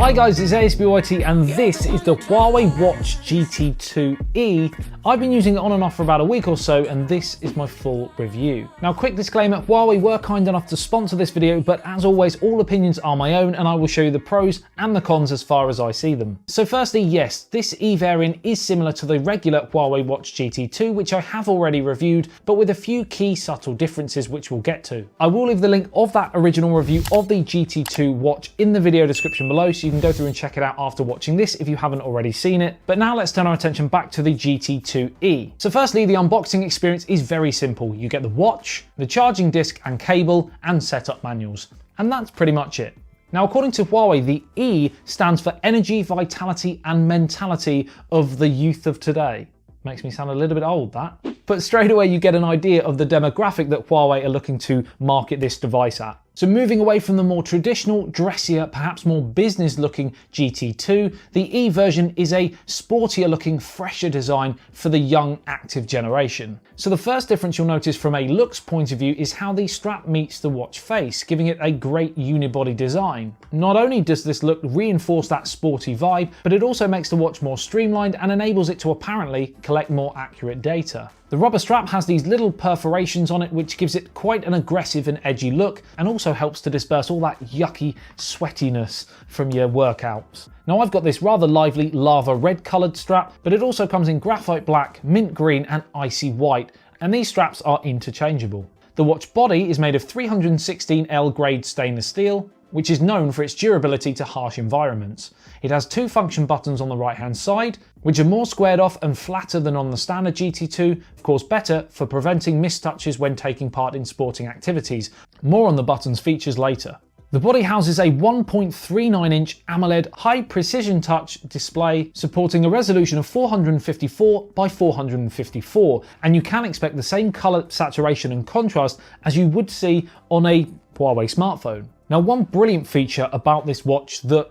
Hi guys, it's ASBYT and this is the Huawei Watch GT 2e. I've been using it on and off for about a week or so and this is my full review. Now quick disclaimer, Huawei were kind enough to sponsor this video, but as always all opinions are my own and I will show you the pros and the cons as far as I see them. So firstly, yes, this E variant is similar to the regular Huawei Watch GT 2, which I have already reviewed, but with a few key subtle differences which we'll get to. I will leave the link of that original review of the GT 2 watch in the video description below, so you can go through and check it out after watching this if you haven't already seen it. But now let's turn our attention back to the GT 2e. So firstly, the unboxing experience is very simple. You get the watch, the charging disc and cable, and setup manuals. And that's pretty much it. Now, according to Huawei, the E stands for energy, vitality, and mentality of the youth of today. Makes me sound a little bit old, that. But straight away you get an idea of the demographic that Huawei are looking to market this device at. So moving away from the more traditional, dressier, perhaps more business-looking GT2, the E version is a sportier looking, fresher design for the young, active generation. So the first difference you'll notice from a looks point of view is how the strap meets the watch face, giving it a great unibody design. Not only does this look reinforce that sporty vibe, but it also makes the watch more streamlined and enables it to apparently collect more accurate data. The rubber strap has these little perforations on it which gives it quite an aggressive and edgy look and also helps to disperse all that yucky sweatiness from your workouts. Now I've got this rather lively lava red coloured strap, but it also comes in graphite black, mint green and icy white, and these straps are interchangeable. The watch body is made of 316L grade stainless steel, which is known for its durability to harsh environments. It has two function buttons on the right hand side, which are more squared off and flatter than on the standard GT2, of course better for preventing mistouches when taking part in sporting activities. More on the button's features later. The body houses a 1.39-inch AMOLED high precision touch display supporting a resolution of 454 by 454, and you can expect the same colour saturation and contrast as you would see on a Huawei smartphone. Now, one brilliant feature about this watch that,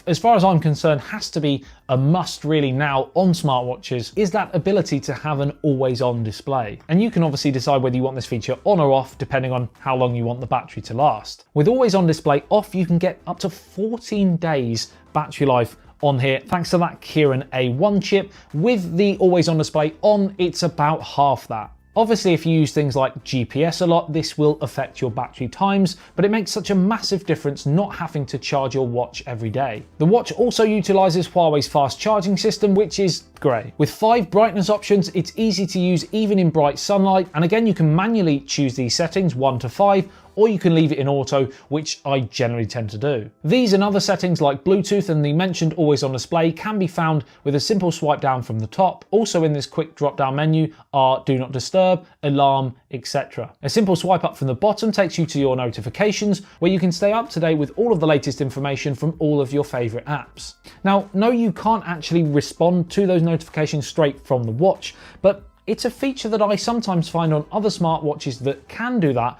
as far as I'm concerned, has to be a must really now on smartwatches is that ability to have an always-on display. And you can obviously decide whether you want this feature on or off depending on how long you want the battery to last. With always-on display off, you can get up to 14 days battery life on here thanks to that Kirin A1 chip. With the always-on display on, it's about half that. Obviously, if you use things like GPS a lot, this will affect your battery times, but it makes such a massive difference not having to charge your watch every day. The watch also utilizes Huawei's fast charging system, which is great. With 5 brightness options, it's easy to use even in bright sunlight, and again, you can manually choose these settings 1 to 5, or you can leave it in auto, which I generally tend to do. These and other settings like Bluetooth and the mentioned always on display can be found with a simple swipe down from the top. Also in this quick drop down menu are do not disturb, alarm, etc. A simple swipe up from the bottom takes you to your notifications, where you can stay up to date with all of the latest information from all of your favorite apps. Now, no, you can't actually respond to those notifications straight from the watch, but it's a feature that I sometimes find on other smartwatches that can do that.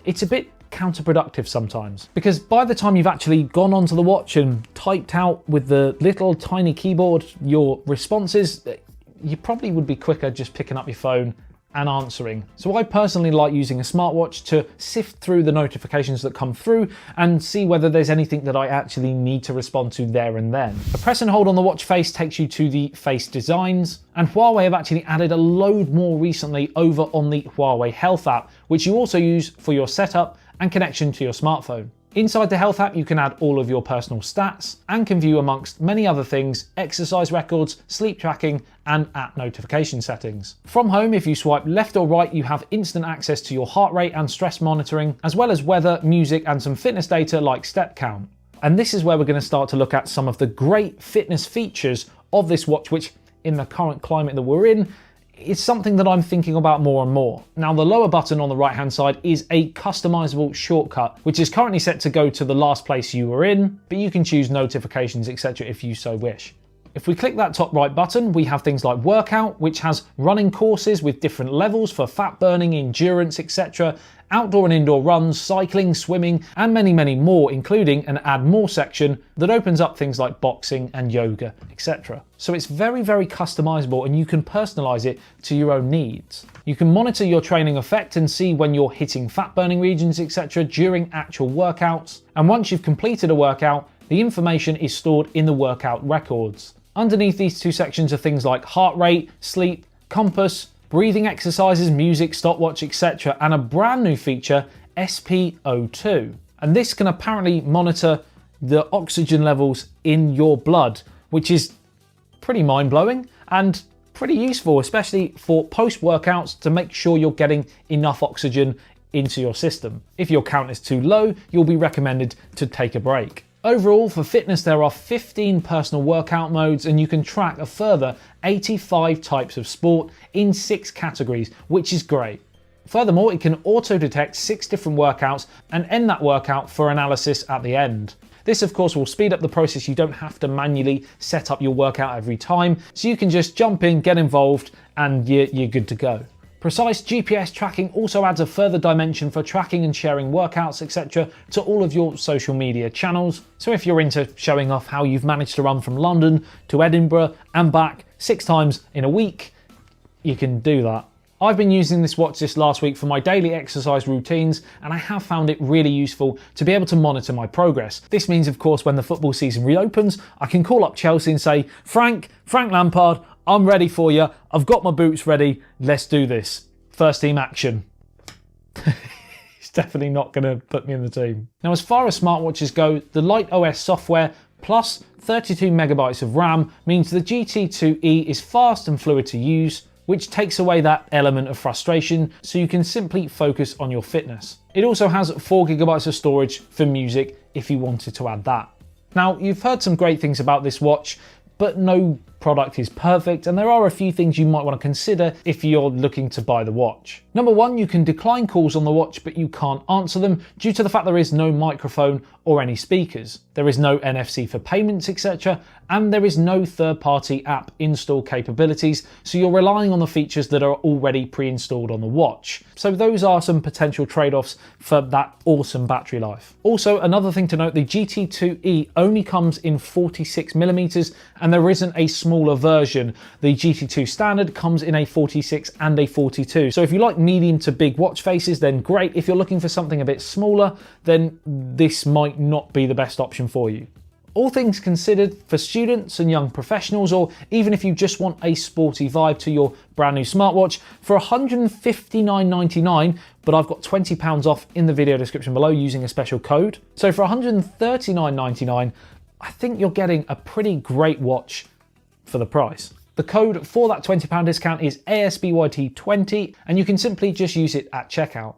It's a bit counterproductive sometimes, because by the time you've actually gone onto the watch and typed out with the little tiny keyboard your responses, you probably would be quicker just picking up your phone and answering. So I personally like using a smartwatch to sift through the notifications that come through and see whether there's anything that I actually need to respond to there and then. A press and hold on the watch face takes you to the face designs, and Huawei have actually added a load more recently over on the Huawei Health app, which you also use for your setup and connection to your smartphone. Inside the Health app, you can add all of your personal stats and can view, amongst many other things, exercise records, sleep tracking, and app notification settings. From home, if you swipe left or right, you have instant access to your heart rate and stress monitoring, as well as weather, music, and some fitness data like step count. And this is where we're going to start to look at some of the great fitness features of this watch, which in the current climate that we're in, it's something that I'm thinking about more and more. Now, the lower button on the right hand side is a customizable shortcut, which is currently set to go to the last place you were in, but you can choose notifications, etc. if you so wish. If we click that top right button, we have things like workout, which has running courses with different levels for fat burning, endurance, etc. Outdoor and indoor runs, cycling, swimming, and many, many more, including an add more section that opens up things like boxing and yoga, etc. So it's very, very customizable and you can personalize it to your own needs. You can monitor your training effect and see when you're hitting fat burning regions, etc. during actual workouts. And once you've completed a workout, the information is stored in the workout records. Underneath these two sections are things like heart rate, sleep, compass, breathing exercises, music, stopwatch, etc. and a brand new feature, SpO2. And this can apparently monitor the oxygen levels in your blood, which is pretty mind-blowing and pretty useful, especially for post-workouts to make sure you're getting enough oxygen into your system. If your count is too low, you'll be recommended to take a break. Overall, for fitness, there are 15 personal workout modes, and you can track a further 85 types of sport in 6 categories, which is great. Furthermore, it can auto-detect 6 different workouts and end that workout for analysis at the end. This, of course, will speed up the process. You don't have to manually set up your workout every time, so you can just jump in, get involved, and you're good to go. Precise GPS tracking also adds a further dimension for tracking and sharing workouts, etc. to all of your social media channels. So if you're into showing off how you've managed to run from London to Edinburgh and back 6 times in a week, you can do that. I've been using this watch this last week for my daily exercise routines, and I have found it really useful to be able to monitor my progress. This means, of course, when the football season reopens, I can call up Chelsea and say, Frank Lampard, I'm ready for you. I've got my boots ready. Let's do this. First team action. It's definitely not going to put me in the team. Now, as far as smartwatches go, the Light OS software plus 32 megabytes of RAM means the GT2e is fast and fluid to use, which takes away that element of frustration, so you can simply focus on your fitness. It also has 4 gigabytes of storage for music if you wanted to add that. Now, you've heard some great things about this watch, but no product is perfect, and there are a few things you might want to consider if you're looking to buy the watch. Number 1, you can decline calls on the watch, but you can't answer them due to the fact there is no microphone or any speakers. There is no NFC for payments, etc., and there is no third-party app install capabilities, so you're relying on the features that are already pre-installed on the watch. So those are some potential trade-offs for that awesome battery life. Also, another thing to note, the GT2e only comes in 46mm, and there isn't a smaller version. The GT2 standard comes in a 46 and a 42. So if you like medium to big watch faces, then great. If you're looking for something a bit smaller, then this might not be the best option for you. All things considered, for students and young professionals, or even if you just want a sporty vibe to your brand new smartwatch, for $159.99, but I've got £20 off in the video description below using a special code. So for $139.99, I think you're getting a pretty great watch for the price. The code for that £20 discount is ASBYT20, and you can simply just use it at checkout.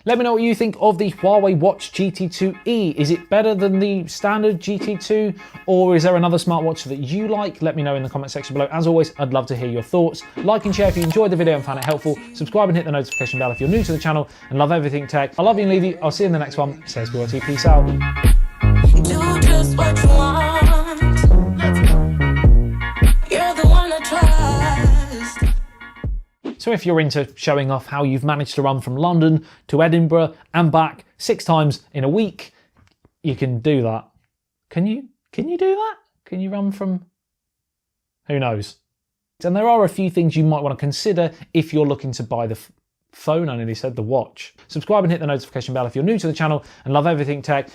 Let me know what you think of the Huawei Watch GT2e. Is it better than the standard GT2, or is there another smartwatch that you like? Let me know in the comment section below. As always, I'd love to hear your thoughts. Like and share if you enjoyed the video and found it helpful. Subscribe and hit the notification bell if you're new to the channel and love everything tech. I love you and leave you. I'll see you in the next one. It says BYT. Peace out. Do just what you want. You're the one I trust. So if you're into showing off how you've managed to run from London to Edinburgh and back 6 times in a week, you can do that. Can you do that? Can you run from... Who knows? And there are a few things you might want to consider if you're looking to buy the phone, I nearly said the watch. Subscribe and hit the notification bell if you're new to the channel and love everything tech.